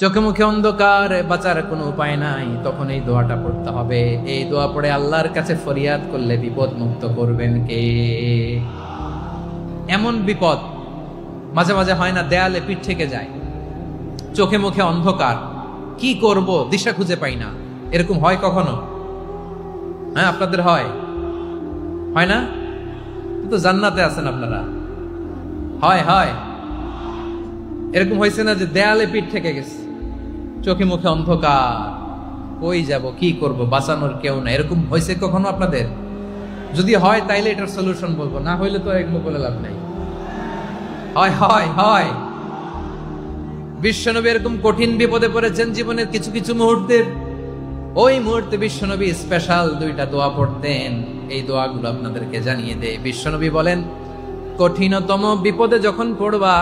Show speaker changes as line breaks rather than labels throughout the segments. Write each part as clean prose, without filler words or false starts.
চোখে মুখে অন্ধকার, বাঁচার কোনো উপায় নাই, তখন এই দোয়াটা পড়তে হবে। এই দোয়া পড়ে আল্লাহর কাছে ফরিয়াদ করলে বিপদ মুক্ত করবেন কে? এমন বিপদ মাঝে মাঝে হয় না, দেয়ালে পিঠ থেকে যায়, চোখে মুখে অন্ধকার, কি করব দিশা খুঁজে পাই না, এরকম হয় কখনো? হ্যাঁ, আপনাদের হয় না? কিন্তু জান্নাতে আছেন আপনারা। হয় হয় এরকম হয়েছে না যে দেয়ালে পিঠ থেকে গেছে, চোখে মুখে অন্ধকার, কই যাব, কি করব, বাঁচানোর কেউ না, এরকম হয়েছে কখনো আপনাদের? যদি হয় তাইলে এটার সলিউশন বলবো, না হইলে তো এগুলো বলে লাভ নাই। হয় হয় হয় বিশ্বনবী এরকম কঠিন বিপদে পড়েছেন জীবনের কিছু কিছু মুহূর্তে। ওই মুহূর্তে বিশ্বনবী স্পেশাল দুইটা দোয়া পড়তেন। এই দোয়াগুলো আপনাদেরকে জানিয়ে দেয়। বিশ্বনবী বলেন, কঠিনতম বিপদে যখন পড়বা,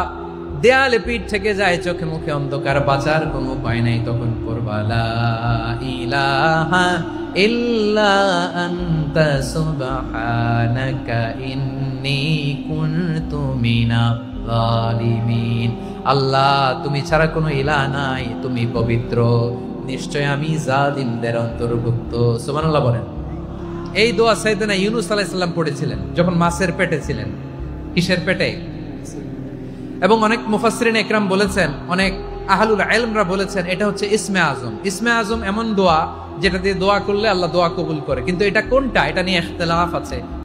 দেয়ালে পিঠ থেকে যায়, চোখে মুখে অন্ধকার, বাঁচার কোনো উপায় নাই, তখন পড়বা লা ইলাহা ইল্লা আনতা সুবহানাকা ইন্নী কুনতু মিনাজ জালিমিন। আল্লাহ, তুমি ছাড়া কোনো ইলাহ নাই, তুমি পবিত্র, নিশ্চয় আমি জালিমদের অন্তর্ভুক্ত। সুবহানাল্লাহ বলেন। এই দোয়া সাইয়েদনা ইউনূস আলাইহিস সালাম পড়েছিলেন যখন মাছের পেটে ছিলেন। কিসের পেটে? এবং অনেক মুফাসসিরিন ইকরাম বলেছেন, অনেক আহলুল ইলমরা বলেছেন, এটা হচ্ছে ইসমে আজম। ইসমে আজম এমন দোয়া যেটা দিয়ে দোয়া করলে আল্লাহ দোয়া কবুল করে, কিন্তু এটা কোনটা, এটা নিয়ে ইখতিলাফ আছে।